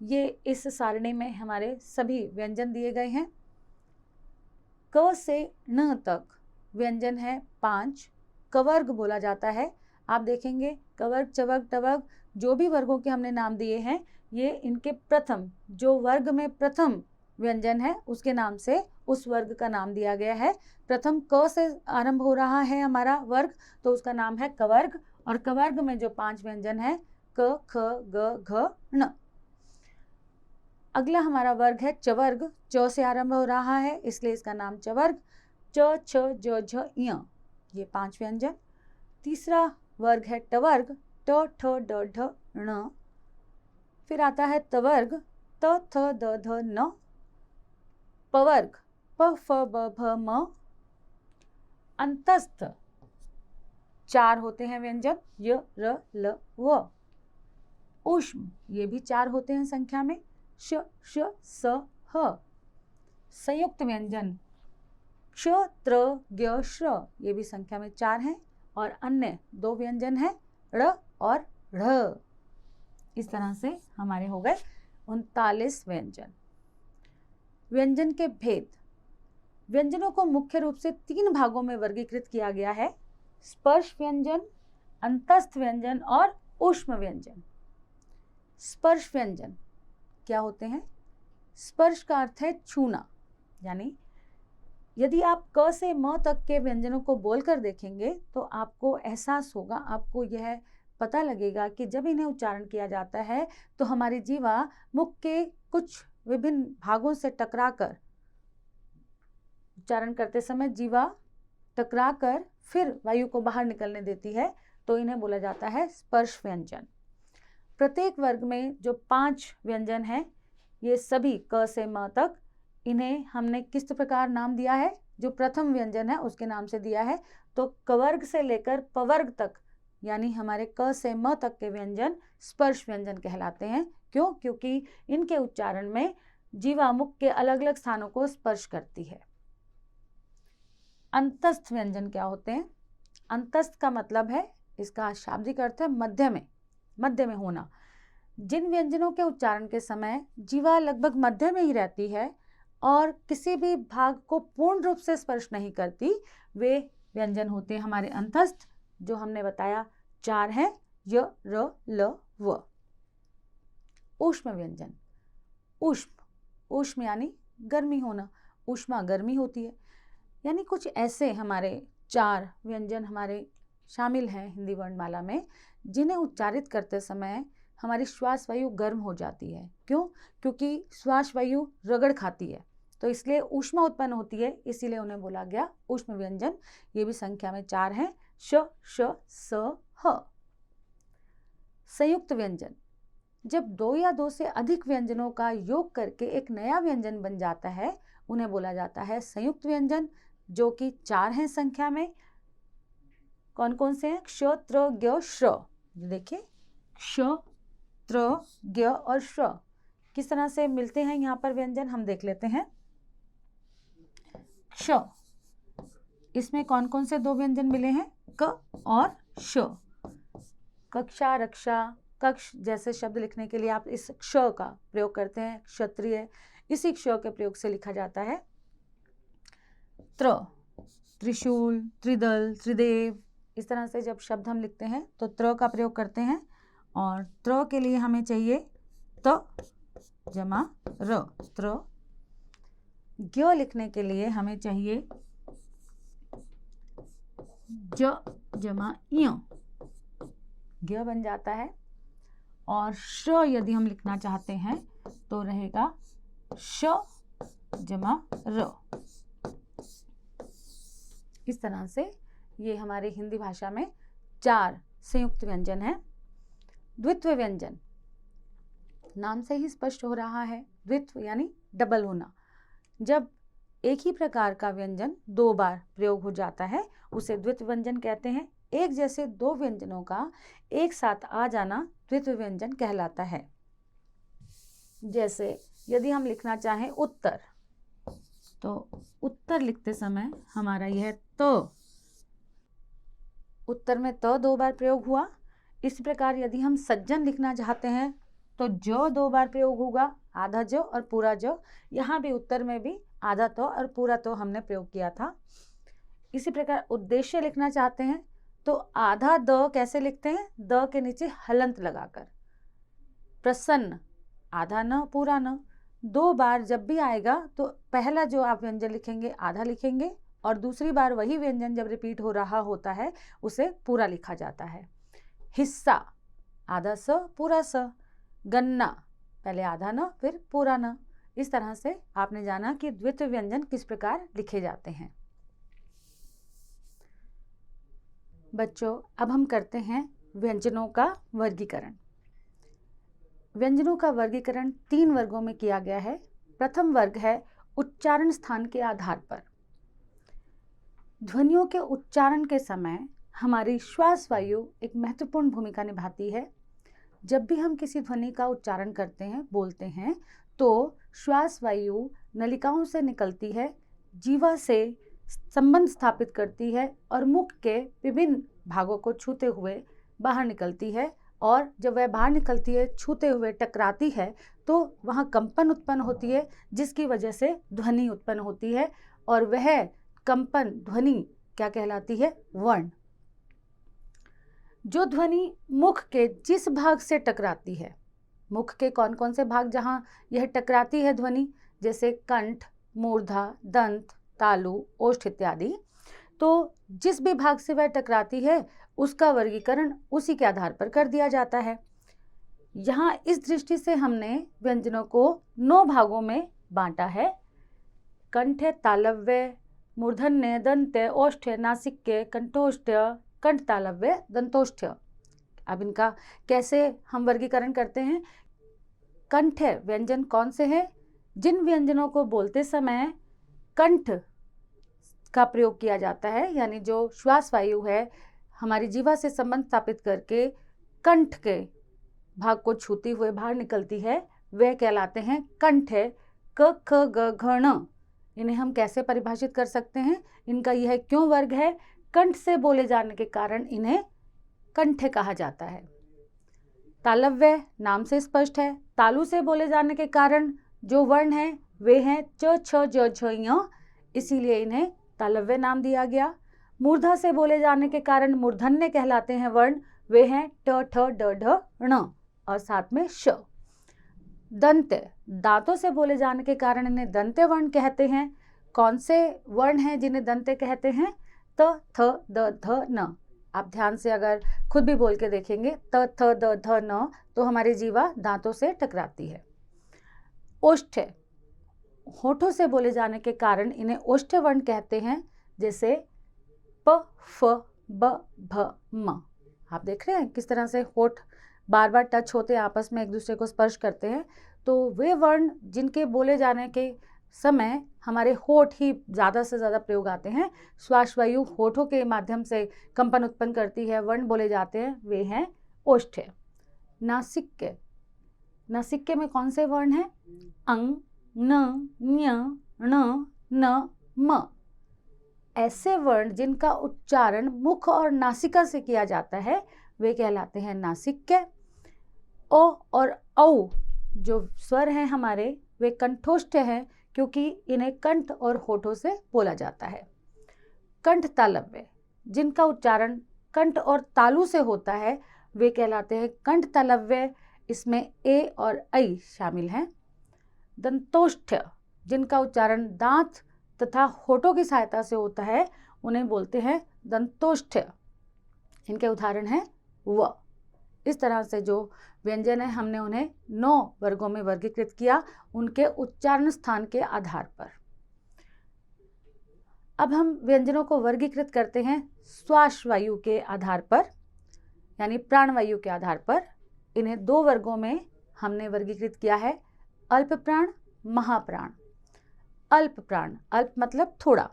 ये इस सारणी में हमारे सभी व्यंजन दिए गए हैं। क से न तक व्यंजन है 5, कवर्ग बोला जाता है। आप देखेंगे कवर्ग, चवर्ग, टवर्ग जो भी वर्गों के हमने नाम दिए हैं, ये इनके प्रथम, जो वर्ग में प्रथम व्यंजन है उसके नाम से उस वर्ग का नाम दिया गया है। प्रथम क से आरंभ हो रहा है हमारा वर्ग, तो उसका नाम है कवर्ग। और कवर्ग में जो 5 व्यंजन है क, ख, ग, घ, ण। अगला हमारा वर्ग है चवर्ग, च से आरंभ हो रहा है इसलिए इसका नाम चवर्ग। च, छ, ज, झ, ञ, ये 5 व्यंजन। तीसरा वर्ग है टवर्ग, ट, ठ, ड, ढ, ण। फिर आता है तवर्ग, त, थ, द, ध, न। पवर्ग, प, फ, ब, भ, म। अंतस्थ 4 होते हैं व्यंजन, य, र, ल, व। ऊष्म, ये भी 4 होते हैं संख्या में, श, श, स, ह। संयुक्त व्यंजन क्ष, त्र, ज्ञ, श्र, ये भी संख्या में 4 हैं। और अन्य 2 व्यंजन हैं ड़ और ढ़। इस तरह से हमारे हो गए 39 व्यंजन। व्यंजन के भेद। व्यंजनों को मुख्य रूप से 3 भागों में वर्गीकृत किया गया है: स्पर्श व्यंजन, अंतस्थ व्यंजन और ऊष्म व्यंजन। स्पर्श व्यंजन क्या होते हैं? स्पर्श का अर्थ है छूना, यानी यदि आप क से म तक के व्यंजनों को बोलकर देखेंगे तो आपको एहसास होगा, आपको यह पता लगेगा कि जब इन्हें उच्चारण किया जाता है तो हमारी जीवा मुख के कुछ विभिन्न भागों से टकराकर, उच्चारण करते समय जीवा टकराकर फिर वायु को बाहर निकलने देती है, तो इन्हें बोला जाता है स्पर्श व्यंजन। प्रत्येक वर्ग में जो 5 व्यंजन हैं, ये सभी क से म तक, इन्हें हमने किस प्रकार नाम दिया है? जो प्रथम व्यंजन है उसके नाम से दिया है। तो कवर्ग से लेकर पवर्ग तक, यानी हमारे क से म तक के व्यंजन स्पर्श व्यंजन कहलाते हैं। क्यों? क्योंकि इनके उच्चारण में जीवा मुख के अलग अलग स्थानों को स्पर्श करती है। अंतस्थ व्यंजन क्या होते हैं? अंतस्थ का मतलब है, इसका शाब्दिक अर्थ है मध्य में होना। जिन व्यंजनों के उच्चारण के समय जीवा लगभग मध्य में ही रहती है और किसी भी भाग को पूर्ण रूप से स्पर्श नहीं करती, वे व्यंजन होते हैं हमारे अंतस्थ, जो हमने बताया 4 हैं, य, र, ल, व। ऊष्म व्यंजन। ऊष्म यानी गर्मी होना, ऊष्मा गर्मी होती है, यानी कुछ ऐसे हमारे 4 व्यंजन हमारे शामिल हैं हिंदी वर्णमाला में, जिन्हें उच्चारित करते समय हमारी श्वास वायु गर्म हो जाती है। क्यों? क्योंकि श्वास वायु रगड़ खाती है, तो इसलिए ऊष्मा उत्पन्न होती है, इसीलिए उन्हें बोला गया ऊष्म व्यंजन। ये भी संख्या में 4 हैं, श, श, स, ह। संयुक्त व्यंजन। जब 2 या 2 से अधिक व्यंजनों का योग करके एक नया व्यंजन बन जाता है, उन्हें बोला जाता है संयुक्त व्यंजन, जो कि 4 हैं संख्या में। कौन कौन से हैं? क्ष, त्र, ज्ञ, श्र। देखिए, क्ष, त्र, ज्ञ और श्र किस तरह से मिलते हैं यहाँ पर व्यंजन, हम देख लेते हैं। क्ष, इसमें कौन कौन से 2 व्यंजन मिले हैं? क और श। कक्षा, रक्षा, कक्ष जैसे शब्द लिखने के लिए आप इस क्ष का प्रयोग करते हैं। क्षत्रिय, इसी क्ष के प्रयोग से लिखा जाता है। त्र, त्रिशूल, त्रिदल, त्रिदेव, इस तरह से जब शब्द हम लिखते हैं तो त्र का प्रयोग करते हैं। और त्र के लिए हमें चाहिए त जमा र, त्र। ज्ञ लिखने के लिए हमें चाहिए ज जमा ञ, ज्ञ बन जाता है। और श यदि हम लिखना चाहते हैं तो रहेगा श जमा र। इस तरह से ये हमारी हिंदी भाषा में 4 संयुक्त व्यंजन हैं। द्वित्व व्यंजन, नाम से ही स्पष्ट हो रहा है, द्वित्व यानी डबल होना। जब एक ही प्रकार का व्यंजन 2 बार प्रयोग हो जाता है उसे द्वित्व व्यंजन कहते हैं। एक जैसे 2 व्यंजनों का एक साथ आ जाना द्वित्व व्यंजन कहलाता है। जैसे यदि हम लिखना चाहें उत्तर, तो उत्तर लिखते समय हमारा यह त, उत्तर में त 2 बार प्रयोग हुआ। इस प्रकार यदि हम सज्जन लिखना चाहते हैं तो जो 2 बार प्रयोग होगा, आधा ज और पूरा ज। यहाँ भी उत्तर में भी आधा तो और पूरा तो हमने प्रयोग किया था। इसी प्रकार उद्देश्य लिखना चाहते हैं तो आधा द कैसे लिखते हैं, द के नीचे हलंत लगाकर। प्रसन्न, आधा न पूरा न। 2 बार जब भी आएगा तो पहला जो आप व्यंजन लिखेंगे आधा लिखेंगे और दूसरी बार वही व्यंजन जब रिपीट हो रहा होता है उसे पूरा लिखा जाता है। हिस्सा, आधा स पूरा स। गन्ना, पहले आधा न फिर पूरा न। इस तरह से आपने जाना कि द्वित्व व्यंजन किस प्रकार लिखे जाते हैं। बच्चों, अब हम करते हैं व्यंजनों का वर्गीकरण। व्यंजनों का वर्गीकरण 3 वर्गों में किया गया है। प्रथम वर्ग है उच्चारण स्थान के आधार पर। ध्वनियों के उच्चारण के समय हमारी श्वास वायु एक महत्वपूर्ण भूमिका निभाती है। जब भी हम किसी ध्वनि का उच्चारण करते हैं, बोलते हैं, तो श्वास वायु नलिकाओं से निकलती है, जीवा से संबंध स्थापित करती है और मुख के विभिन्न भागों को छूते हुए बाहर निकलती है। और जब वह बाहर निकलती है, छूते हुए टकराती है, तो वहाँ कंपन उत्पन्न होती है, जिसकी वजह से ध्वनि उत्पन्न होती है। और वह कंपन ध्वनि क्या कहलाती है, वर्ण। जो ध्वनि मुख के जिस भाग से टकराती है, मुख के कौन कौन से भाग जहाँ यह टकराती है ध्वनि, जैसे कंठ, मूर्धा, दंत, तालु, ओष्ठ इत्यादि, तो जिस भी भाग से वह टकराती है उसका वर्गीकरण उसी के आधार पर कर दिया जाता है। यहाँ इस दृष्टि से हमने व्यंजनों को 9 भागों में बांटा है। कंठे, तालव्य, मूर्धन्य, दंत्य, ओष्ठ्य, नासिक्य, कंठोष्ठ्य, कंठ तालव्य, दंतोष्ठ्य। अब इनका कैसे हम वर्गीकरण करते हैं। कंठ व्यंजन कौन से हैं, जिन व्यंजनों को बोलते समय कंठ का प्रयोग किया जाता है, यानी जो श्वास वायु है हमारी जीवा से संबंध स्थापित करके कंठ के भाग को छूती हुए बाहर निकलती है, वे कहलाते हैं कंठ। क ख ग घ ण, इन्हें हम कैसे परिभाषित कर सकते हैं, इनका यह क्यों वर्ग है, कंठ से बोले जाने के कारण इन्हें कंठ कहा जाता है। तालव्य नाम से स्पष्ट है, तालु से बोले जाने के कारण जो वर्ण हैं वे हैं च छ ज झ ञ, इसीलिए इन्हें तालव्य नाम दिया गया। मूर्धा से बोले जाने के कारण मूर्धन्य कहलाते हैं वर्ण, वे हैं ट ठ ड ढ ण और साथ में श। दंत्य, दांतों से बोले जाने के कारण इन्हें दंत्य वर्ण कहते हैं। कौन से वर्ण हैं जिन्हें दंत्य कहते हैं, त थ द ध न। आप ध्यान से अगर खुद भी बोल के देखेंगे त थ द ध न, तो हमारी जीवा दांतों से टकराती है। ओष्ठ, होठों से बोले जाने के कारण इन्हें ओष्ठ वर्ण कहते हैं, जैसे प फ ब भ म। आप देख रहे हैं किस तरह से होठ बार बार टच होते हैं, आपस में एक दूसरे को स्पर्श करते हैं। तो वे वर्ण जिनके बोले जाने के समय हमारे होठ ही ज़्यादा से ज़्यादा प्रयोग आते हैं, श्वास वायु होठों के माध्यम से कंपन उत्पन्न करती है, वर्ण बोले जाते हैं, वे हैं ओष्ठ। नासिक्य, नासिक्य में कौन से वर्ण हैं, अंग, न, न्य, ण, न, म। ऐसे वर्ण जिनका उच्चारण मुख और नासिका से किया जाता है वे कहलाते हैं नासिक्य। ओ और औ जो स्वर हैं हमारे वे कंठोष्ठ हैं, क्योंकि इन्हें कंठ और होठों से बोला जाता है। कंठ तालव्य, जिनका उच्चारण कंठ और तालु से होता है वे कहलाते हैं कंठ तालव्य, इसमें ए और ऐ शामिल हैं। दंतोष्ठ, जिनका उच्चारण दांत तथा होठों की सहायता से होता है, उन्हें बोलते हैं दंतोष्ठ। इनके उदाहरण हैं व। इस तरह से जो व्यंजन है हमने उन्हें 9 वर्गों में वर्गीकृत किया, उनके उच्चारण स्थान के आधार पर। अब हम व्यंजनों को वर्गीकृत करते हैं श्वास वायु के आधार पर, यानी प्राण वायु के आधार पर। इन्हें 2 वर्गों में हमने वर्गीकृत किया है, अल्प प्राण, महाप्राण। अल्प प्राण, अल्प मतलब थोड़ा।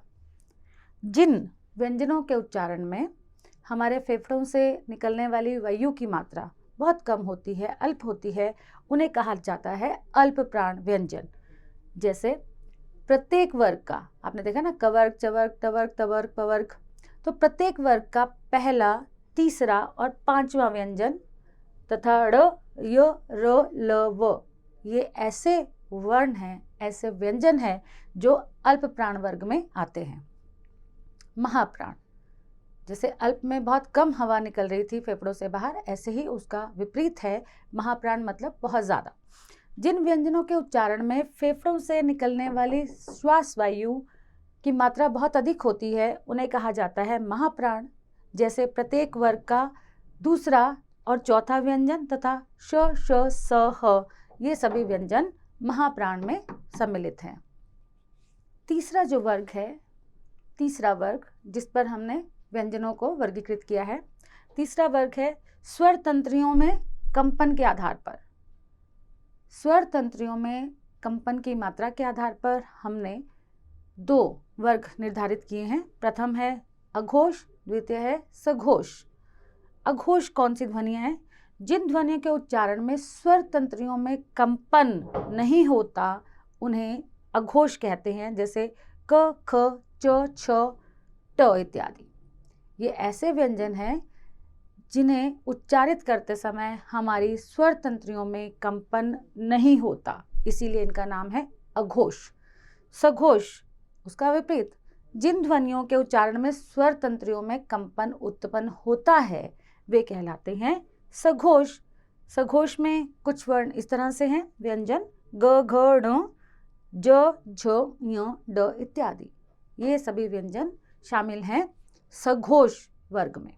जिन व्यंजनों के उच्चारण में हमारे फेफड़ों से निकलने वाली वायु की मात्रा बहुत कम होती है, अल्प होती है, उन्हें कहा जाता है अल्प प्राण व्यंजन। जैसे प्रत्येक वर्ग का, आपने देखा ना, कवर्ग, चवर्ग, टवर्ग, तवर्ग, पवर्ग, तो प्रत्येक वर्ग का पहला, तीसरा और 5वां व्यंजन तथा ड़, य, र, ल, व ये ऐसे वर्ण हैं, ऐसे व्यंजन हैं जो अल्प प्राण वर्ग में आते हैं। महाप्राण, जैसे अल्प में बहुत कम हवा निकल रही थी फेफड़ों से बाहर, ऐसे ही उसका विपरीत है महाप्राण, मतलब बहुत ज़्यादा। जिन व्यंजनों के उच्चारण में फेफड़ों से निकलने वाली श्वास वायु की मात्रा बहुत अधिक होती है उन्हें कहा जाता है महाप्राण। जैसे प्रत्येक वर्ग का दूसरा और चौथा व्यंजन तथा श, श, स, ह ये सभी व्यंजन महाप्राण में सम्मिलित हैं। तीसरा जो वर्ग है, तीसरा वर्ग जिस पर हमने व्यंजनों को वर्गीकृत किया है, तीसरा वर्ग है स्वर तंत्रियों में कंपन के आधार पर। स्वर तंत्रियों में कंपन की मात्रा के आधार पर हमने दो वर्ग निर्धारित किए हैं। प्रथम है अघोष, द्वितीय है सघोष। अघोष कौन सी ध्वनियाँ हैं? जिन ध्वनियों के उच्चारण में स्वर तंत्रियों में कंपन नहीं होता उन्हें अघोष कहते हैं, जैसे क, ख, च, छ, ट इत्यादि। ये ऐसे व्यंजन हैं जिन्हें उच्चारित करते समय हमारी स्वर तंत्रियों में कंपन नहीं होता, इसीलिए इनका नाम है अघोष। सघोष उसका विपरीत, जिन ध्वनियों के उच्चारण में स्वर तंत्रियों में कंपन उत्पन्न होता है वे कहलाते हैं सघोष। सघोष में कुछ वर्ण इस तरह से हैं व्यंजन ग, घ, ण, ज, झ, ञ, ड इत्यादि। ये सभी व्यंजन शामिल हैं सघोष वर्ग में।